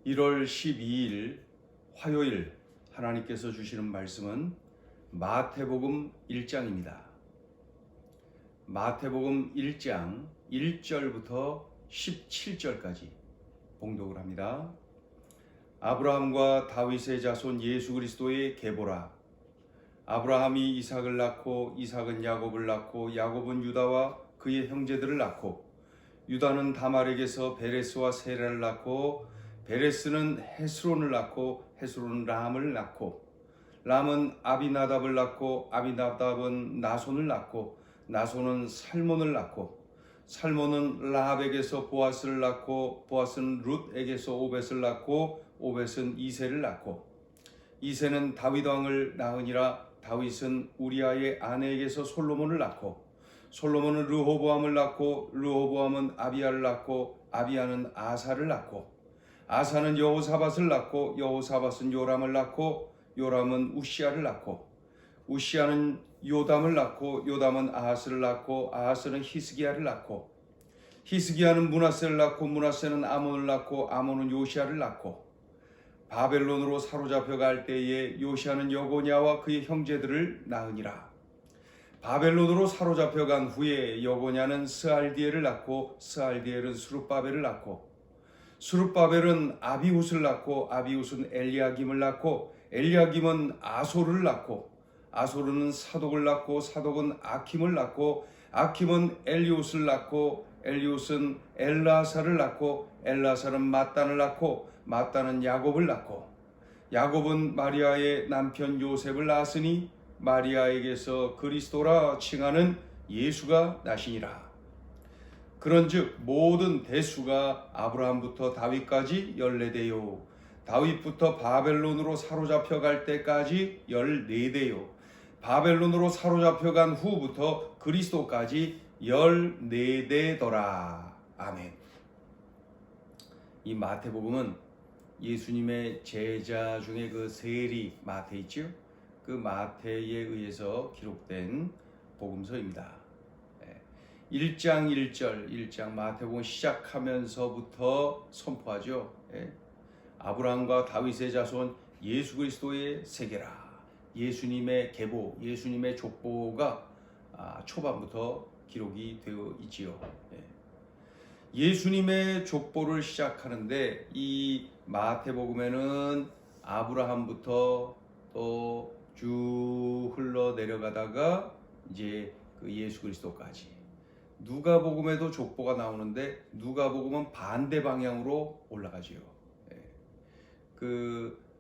1월 12일 화요일 하나님께서 주시는 말씀은 마태복음 1장입니다. 마태복음 1장 1절부터 17절까지 봉독을 합니다. 아브라함과 다윗의 자손 예수 그리스도의 계보라. 아브라함이 이삭을 낳고 이삭은 야곱을 낳고 야곱은 유다와 그의 형제들을 낳고 유다는 다말에게서 베레스와 세라를 낳고 베레스는 헤스론을 낳고 헤스론은 람을 낳고 람은 아비나답을 낳고 아비나답은 나손을 낳고 나손은 살몬을 낳고 살몬은 라합에게서 보아스를 낳고 보아스는 룻에게서 오벳을 낳고 오벳은 이새를 낳고 이새는 다윗 왕을 낳으니라. 다윗은 우리아의 아내에게서 솔로몬을 낳고 솔로몬은 르호보암을 낳고 르호보암은 아비야를 낳고 아비야는 아사를 낳고 아사는 여호사밧을 낳고 여호사밧은 요람을 낳고 요람은 우시야를 낳고 우시야는 요담을 낳고 요담은 아하스를 낳고 아하스는 히스기야를 낳고 히스기야는 므낫세를 낳고 므낫세는 아몬을 낳고 아몬은 요시야를 낳고 바벨론으로 사로잡혀 갈 때에 요시야는 여고냐와 그의 형제들을 낳으니라. 바벨론으로 사로잡혀 간 후에 여고냐는 스알디엘을 낳고 스알디엘은 스룹바벨을 낳고 스룹바벨은 아비훗을 낳고 아비훗은 엘리야김을 낳고 엘리야김은 아소를 낳고 아소르는 사독을 낳고 사독은 아킴을 낳고 아킴은 엘리옷을 낳고 엘리옷은 엘라사를 낳고 엘라사는 mat단을 낳고 mat단은 야곱을 낳고 야곱은 마리아의 남편 요셉을 낳았으니 마리아에게서 그리스도라 칭하는 예수가 나시니라. 그런즉 모든 대수가 아브라함부터 다윗까지 14대요 다윗부터 바벨론으로 사로잡혀 갈 때까지 14대요 바벨론으로 사로잡혀 간 후부터 그리스도까지 14대더라. 아멘. 이 마태복음은 예수님의 제자 중에 그 세리 마태 있죠? 그 마태에 의해서 기록된 복음서입니다. 1장 1절 마태복음 시작하면서부터 선포하죠. 아브라함과 다윗의 자손 예수 그리스도의 세계라. 예수님의 계보, 예수님의 족보가 초반부터 기록이 되어 있지요. 예수님의 족보를 시작하는데 이 마태복음에는 아브라함부터 또 쭉 흘러 내려가다가 이제 그 예수 그리스도까지 누가복음에도 족보가 나오는데 누가복음은 반대 방향으로 올라가지요.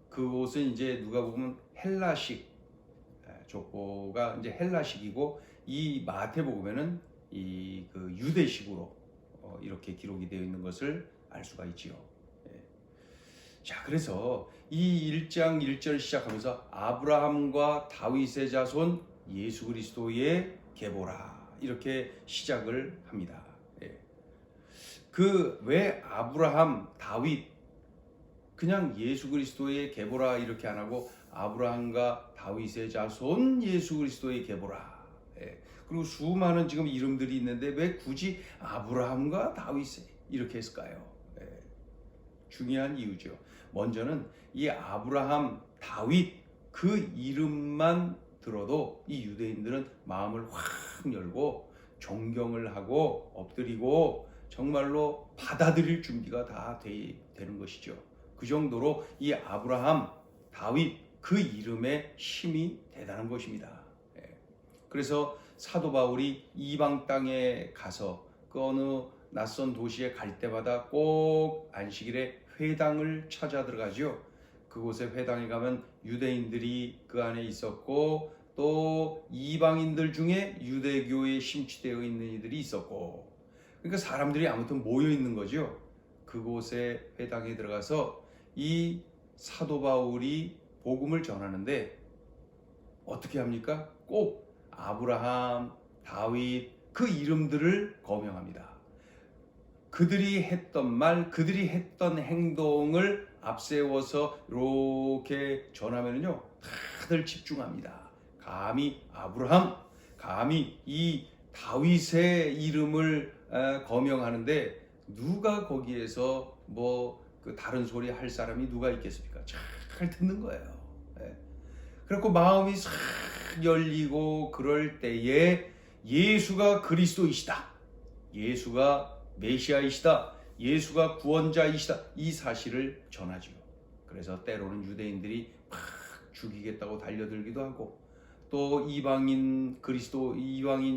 그곳은 이제 누가복음은 헬라식 족보가 이제 헬라식이고 이 마태복음에는 이 그 유대식으로 이렇게 기록이 되어 있는 것을 알 수가 있지요. 자, 그래서 이 1장 1절 시작하면서 아브라함과 다윗의 자손 예수 그리스도의 계보라 이렇게 시작을 합니다. 그 왜 아브라함, 다윗 그냥 예수 그리스도의 계보라 이렇게 안 하고 아브라함과 다윗의 자손 예수 그리스도의 계보라. 그리고 수많은 지금 이름들이 있는데 왜 굳이 아브라함과 다윗 이렇게 했을까요? 중요한 이유죠. 먼저는 이 아브라함, 다윗 그 이름만 들어도 이 유대인들은 마음을 확 열고 존경을 하고 엎드리고 정말로 받아들일 준비가 다 되는 것이죠. 그 정도로 이 아브라함, 다윗 그 이름의 힘이 대단한 것입니다. 그래서 사도 바울이 이방 땅에 가서 그 어느 낯선 도시에 갈 때마다 꼭 안식일에 회당을 찾아 들어가죠. 그곳에 회당에 가면 유대인들이 그 안에 있었고 또 이방인들 중에 유대교에 심취되어 있는 이들이 있었고 그러니까 사람들이 아무튼 모여 있는 거죠. 그곳에 회당에 들어가서 이 사도 바울이 복음을 전하는데 어떻게 합니까? 꼭 아브라함, 다윗 그 이름들을 거명합니다. 그들이 했던 말, 그들이 했던 행동을 앞세워서 이렇게 전하면요 다들 집중합니다. 감히 아브라함, 감히 이 다윗의 이름을 거명하는데 누가 거기에서 뭐 그 다른 소리 할 사람이 누가 있겠습니까? 잘 듣는 거예요. 예. 그래갖고 마음이 싹 열리고 그럴 때에 예수가 그리스도이시다, 예수가 메시아이시다, 예수가 구원자이시다, 이 사실을 전하지요. 그래서 때로는 유대인들이 막 죽이겠다고 달려들기도 하고, 또 이방인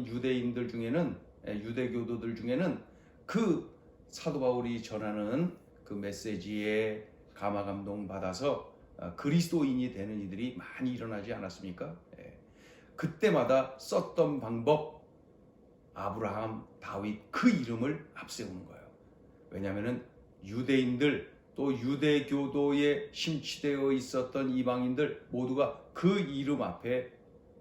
유대인들 중에는, 유대교도들 중에는 그 사도 바울이 전하는 그 메시지에 감화감동 받아서 그리스도인이 되는 이들이 많이 일어나지 않았습니까? 그때마다 썼던 방법, 아브라함, 다윗 그 이름을 앞세우는 거예요. 왜냐하면 유대인들, 또 유대교도에 심취되어 있었던 이방인들 모두가 그 이름 앞에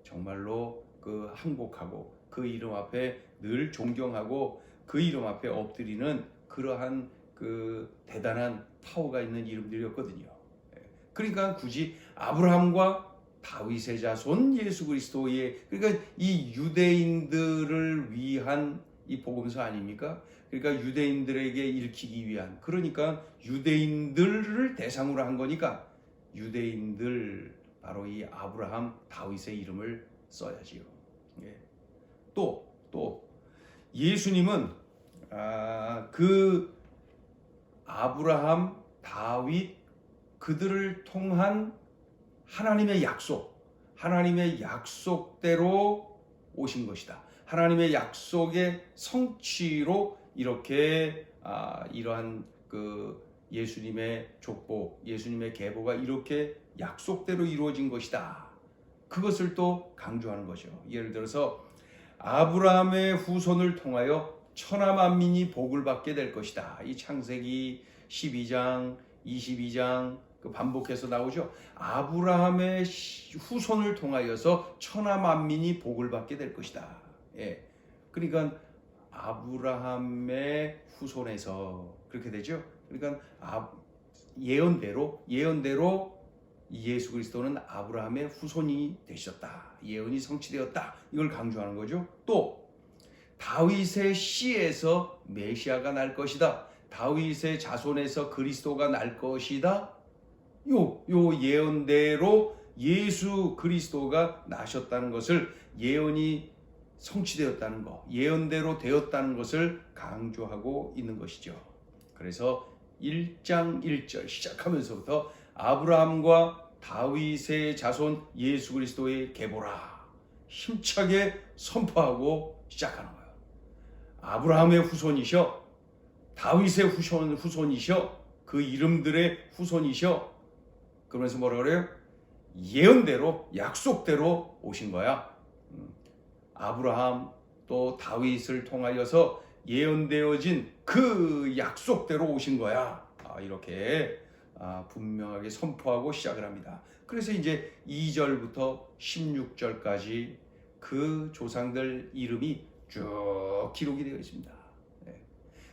정말로 그 항복하고, 그 이름 앞에 늘 존경하고, 그 이름 앞에 엎드리는 그러한 그 대단한 파워가 있는 이름들이었거든요. 그러니까 굳이 아브라함과 다윗의 자손 예수 그리스도의, 그러니까 이 유대인들을 위한 이 복음서 아닙니까? 그러니까 유대인들에게 읽히기 위한, 그러니까 유대인들을 대상으로 한 거니까 유대인들, 바로 이 아브라함, 다윗의 이름을 써야지요. 또 예수님은 그 아브라함, 다윗 그들을 통한 하나님의 약속대로 오신 것이다. 하나님의 약속의 성취로 이렇게 이러한 그 예수님의 족보, 예수님의 계보가 이렇게 약속대로 이루어진 것이다. 그것을 또 강조하는 거죠. 예를 들어서 아브라함의 후손을 통하여 천하 만민이 복을 받게 될 것이다. 이 창세기 12장, 22장 그 반복해서 나오죠. 아브라함의 후손을 통하여서 천하 만민이 복을 받게 될 것이다. 그러니까 아브라함의 후손에서 그렇게 되죠. 그러니까 예언대로 예수 그리스도는 아브라함의 후손이 되셨다. 예언이 성취되었다. 이걸 강조하는 거죠. 또 다윗의 씨에서 메시아가 날 것이다. 다윗의 자손에서 그리스도가 날 것이다. 요 예언대로 예수 그리스도가 나셨다는 것을, 예언이 성취되었다는 것, 예언대로 되었다는 것을 강조하고 있는 것이죠. 그래서 1장 1절 시작하면서부터 아브라함과 다윗의 자손 예수 그리스도의 계보라 힘차게 선포하고 시작하는 거예요. 아브라함의 후손이셔, 다윗의 후손이셔, 그 이름들의 후손이셔. 그러면서 뭐라 그래요? 예언대로, 약속대로 오신 거야. 아브라함 또 다윗을 통하여서 예언되어진 그 약속대로 오신 거야. 이렇게 분명하게 선포하고 시작을 합니다. 그래서 이제 2절부터 16절까지 그 조상들 이름이 쭉 기록이 되어 있습니다.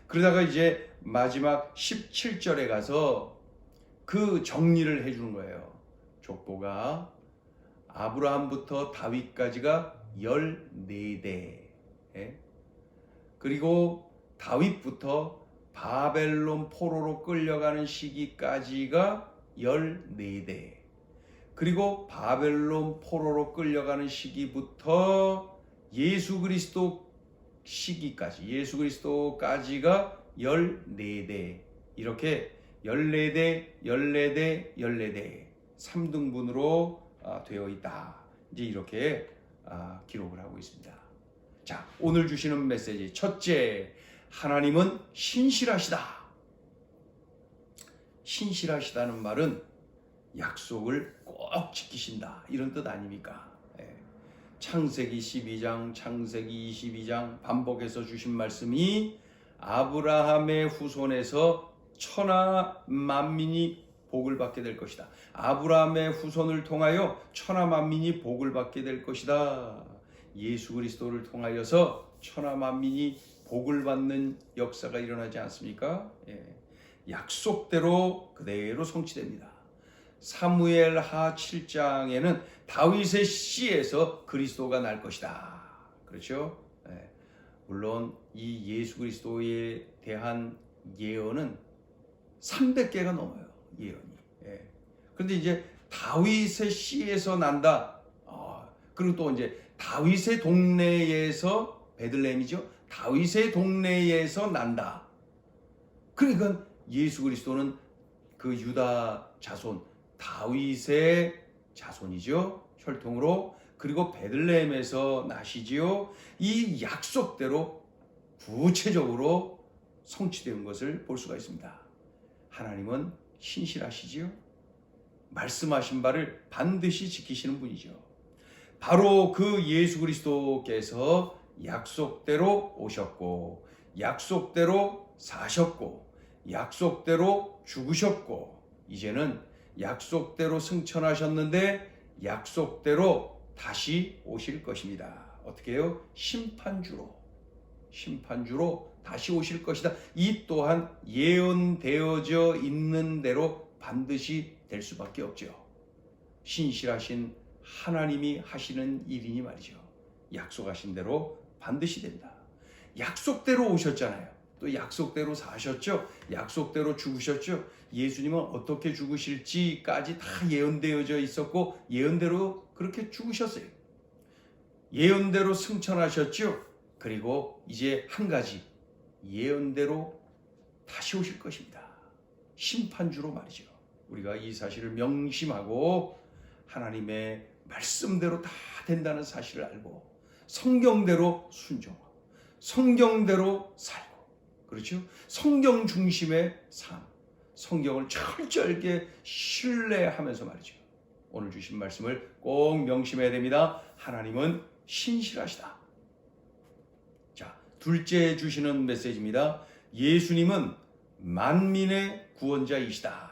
그러다가 이제 마지막 17절에 가서 그 정리를 해주는 거예요. 족보가 아브라함부터 다윗까지가 14대, 그리고 다윗부터 바벨론 포로로 끌려가는 시기까지가 14대, 그리고 바벨론 포로로 끌려가는 시기부터 예수 그리스도 시기까지, 예수 그리스도까지가 14대, 이렇게 14대, 14대, 14대 3등분으로 되어 있다. 이제 이렇게 기록을 하고 있습니다. 자, 오늘 주시는 메시지 첫째, 하나님은 신실하시다. 신실하시다는 말은 약속을 꼭 지키신다, 이런 뜻 아닙니까? 창세기 12장, 창세기 22장 반복해서 주신 말씀이 아브라함의 후손에서 천하 만민이 복을 받게 될 것이다. 아브라함의 후손을 통하여 천하 만민이 복을 받게 될 것이다. 예수 그리스도를 통하여서 천하 만민이 복을 받는 역사가 일어나지 않습니까? 약속대로 그대로 성취됩니다. 사무엘하 7장에는 다윗의 씨에서 그리스도가 날 것이다. 그렇죠? 물론 이 예수 그리스도에 대한 예언은 300개가 넘어요. 예언이. 예. 그런데 이제 다윗의 씨에서 난다. 그리고 또 이제 다윗의 동네에서 베들레헴이죠. 다윗의 동네에서 난다. 그러니까 예수 그리스도는 그 유다 자손, 다윗의 자손이죠. 혈통으로. 그리고 베들레헴에서 나시지요. 이 약속대로 구체적으로 성취된 것을 볼 수가 있습니다. 하나님은 신실하시지요. 말씀하신 바를 반드시 지키시는 분이죠. 바로 그 예수 그리스도께서 약속대로 오셨고, 약속대로 사셨고, 약속대로 죽으셨고, 이제는 약속대로 승천하셨는데 약속대로 다시 오실 것입니다. 어떻게 해요? 심판주로 다시 오실 것이다. 이 또한 예언되어져 있는 대로 반드시 될 수밖에 없죠. 신실하신 하나님이 하시는 일이니 말이죠. 약속하신 대로 반드시 된다. 약속대로 오셨잖아요. 또 약속대로 사셨죠. 약속대로 죽으셨죠. 예수님은 어떻게 죽으실지까지 다 예언되어져 있었고 예언대로 그렇게 죽으셨어요. 예언대로 승천하셨죠. 그리고 이제 한 가지 예언대로 다시 오실 것입니다. 심판주로 말이죠. 우리가 이 사실을 명심하고 하나님의 말씀대로 다 된다는 사실을 알고 성경대로 순종하고 성경대로 살고, 그렇죠? 성경 중심의 삶, 성경을 철저하게 신뢰하면서 말이죠. 오늘 주신 말씀을 꼭 명심해야 됩니다. 하나님은 신실하시다. 자, 둘째 주시는 메시지입니다. 예수님은 만민의 구원자이시다.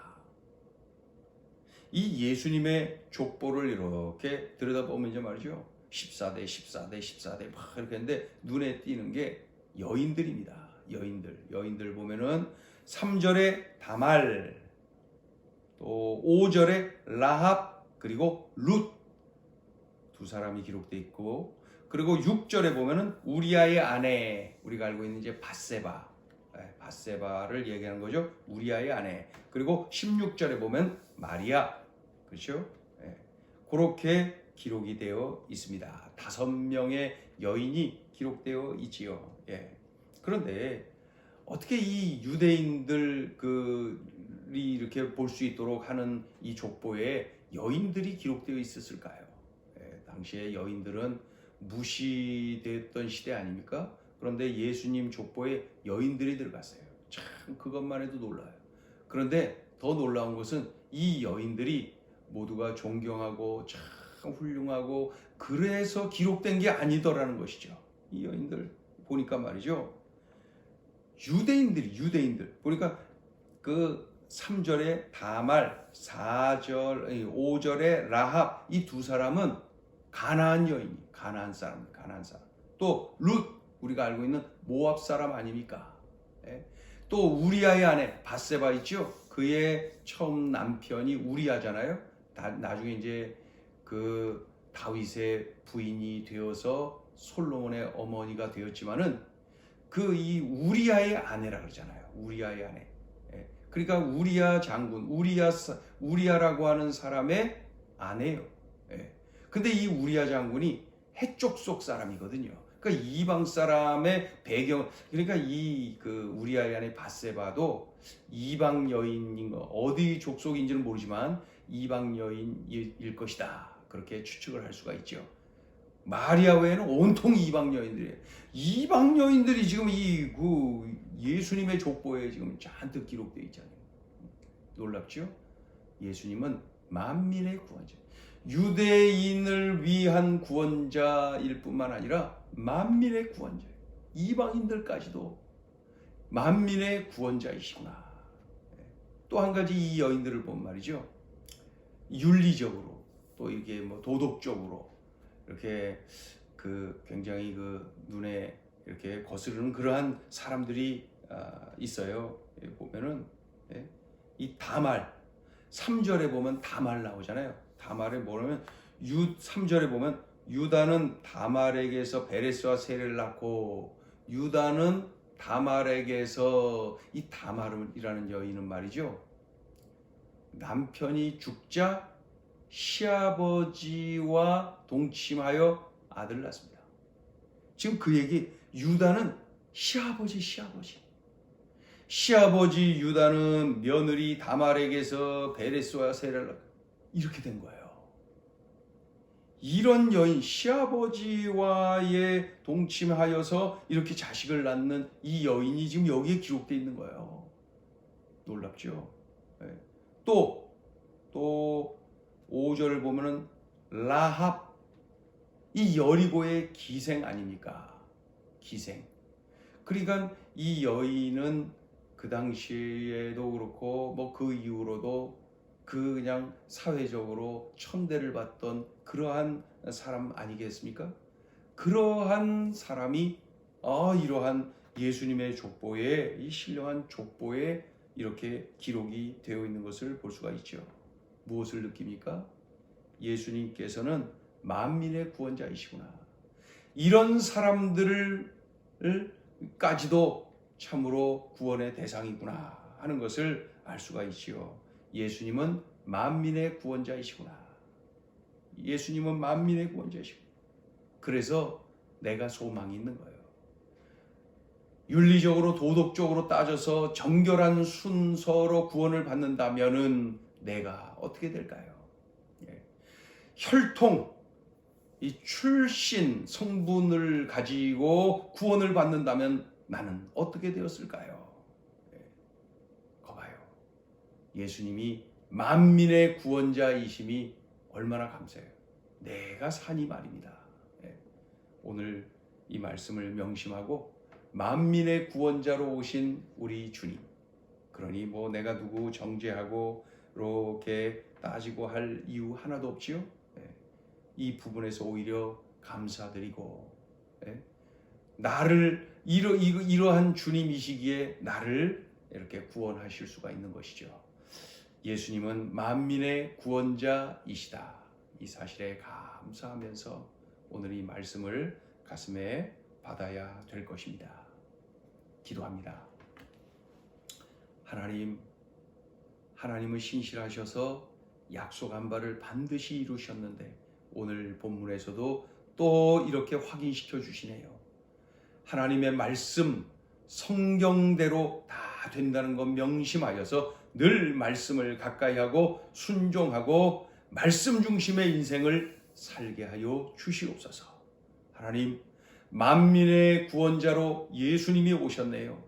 이 예수님의 족보를 이렇게 들여다보면 이제 말이죠. 14대 막 이렇게 했는데 눈에 띄는 게 여인들입니다. 여인들 보면은 3절에 다말, 또 5절에 라합, 그리고 룻 두 사람이 기록되어 있고, 그리고 6절에 보면은 우리아의 아내, 우리가 알고 있는 이제 밧세바를 얘기하는 거죠. 우리아의 아내. 그리고 16절에 보면 마리아, 그렇죠? 그렇게 기록이 되어 있습니다. 5명의 여인이 기록되어 있지요. 그런데 어떻게 이 유대인들이 이렇게 볼 수 있도록 하는 이 족보에 여인들이 기록되어 있었을까요? 당시에 여인들은 무시됐던 시대 아닙니까? 그런데 예수님 족보에 여인들이 들어갔어요. 참 그것만 해도 놀라요. 그런데 더 놀라운 것은 이 여인들이 모두가 존경하고 참 훌륭하고 그래서 기록된 게 아니더라는 것이죠. 이 여인들 보니까 말이죠. 유대인들 보니까 그 3절에 다말, 5절에 라합, 이 두 사람은 가나안 여인, 가나안 사람. 또 룻, 우리가 알고 있는 모압 사람 아닙니까? 또 우리아의 아내 밧세바 있죠? 그의 처음 남편이 우리아잖아요. 나중에 이제 그 다윗의 부인이 되어서 솔로몬의 어머니가 되었지만은 그 이 우리아의 아내라 그러잖아요. 우리아의 아내. 그러니까 우리아 장군, 우리아라고 하는 사람의 아내예요. 근데 이 우리아 장군이 해쪽 속 사람이거든요. 그러니까 이방 사람의 배경, 그러니까 이 그 우리아의 아내 밧세바도 이방 여인인 거, 어디 족속인지는 모르지만 이방 여인일 것이다. 그렇게 추측을 할 수가 있죠. 마리아 외에는 온통 이방 여인들이에요. 이방 여인들이 지금 예수님의 족보에 지금 잔뜩 기록되어 있잖아요. 놀랍죠? 예수님은 만민의 구원자. 유대인을 위한 구원자일 뿐만 아니라 만민의 구원자예요. 이방인들까지도 만민의 구원자이시구나. 또 한 가지 이 여인들을 보면 말이죠. 윤리적으로 또 이게 뭐 도덕적으로 이렇게 굉장히 눈에 이렇게 거스르는 그러한 사람들이 있어요. 보면은 이 다말 3절에 보면 다말 나오잖아요. 다말에 뭐냐면 3절에 보면 유다는 다말에게서 베레스와 세를 낳고 유다는 다말에게서, 이 다말이라는 여인은 말이죠, 남편이 죽자 시아버지와 동침하여 아들을 낳습니다. 지금 그 얘기, 유다는 시아버지 유다는 며느리 다말에게서 베레스와 세라를 이렇게 된 거예요. 이런 여인, 시아버지와의 동침하여서 이렇게 자식을 낳는 이 여인이 지금 여기에 기록되어 있는 거예요. 놀랍죠? 네. 또 5절을 보면은 라합, 이 여리고의 기생 아닙니까? 기생. 그러니까 이 여인은 그 당시에도 그렇고 뭐 그 이후로도 그냥 사회적으로 천대를 받던 그러한 사람 아니겠습니까? 그러한 사람이 이러한 예수님의 족보에, 이 신령한 족보에 이렇게 기록이 되어 있는 것을 볼 수가 있죠. 무엇을 느낍니까? 예수님께서는 만민의 구원자이시구나. 이런 사람들까지도 참으로 구원의 대상이구나 하는 것을 알 수가 있지요. 예수님은 만민의 구원자이시구나. 예수님은 만민의 구원자이시구나. 그래서 내가 소망이 있는 거예요. 윤리적으로 도덕적으로 따져서 정결한 순서로 구원을 받는다면은 내가 어떻게 될까요? 혈통, 이 출신 성분을 가지고 구원을 받는다면 나는 어떻게 되었을까요? 거봐요. 예수님이 만민의 구원자이심이 얼마나 감사해요. 내가 사니 말입니다. 오늘 이 말씀을 명심하고 만민의 구원자로 오신 우리 주님, 그러니 뭐 내가 누구 정죄하고 이렇게 따지고 할 이유 하나도 없지요. 이 부분에서 오히려 감사드리고, 나를 이러한 주님이시기에 나를 이렇게 구원하실 수가 있는 것이죠. 예수님은 만민의 구원자이시다. 이 사실에 감사하면서 오늘 이 말씀을 가슴에 받아야 될 것입니다. 기도합니다. 하나님은 신실하셔서 약속한 바를 반드시 이루셨는데 오늘 본문에서도 또 이렇게 확인시켜 주시네요. 하나님의 말씀, 성경대로 다 된다는 것 명심하여서 늘 말씀을 가까이 하고 순종하고 말씀 중심의 인생을 살게 하여 주시옵소서. 하나님, 만민의 구원자로 예수님이 오셨네요.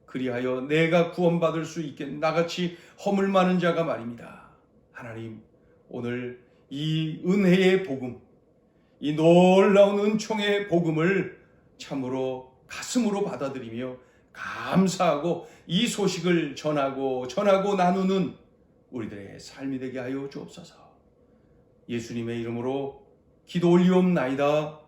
그리하여 내가 구원받을 수 있게 나같이 허물 많은 자가 말입니다. 하나님, 오늘 이 은혜의 복음, 이 놀라운 은총의 복음을 참으로 가슴으로 받아들이며 감사하고 이 소식을 전하고 나누는 우리들의 삶이 되게 하여 주옵소서. 예수님의 이름으로 기도 올리옵나이다.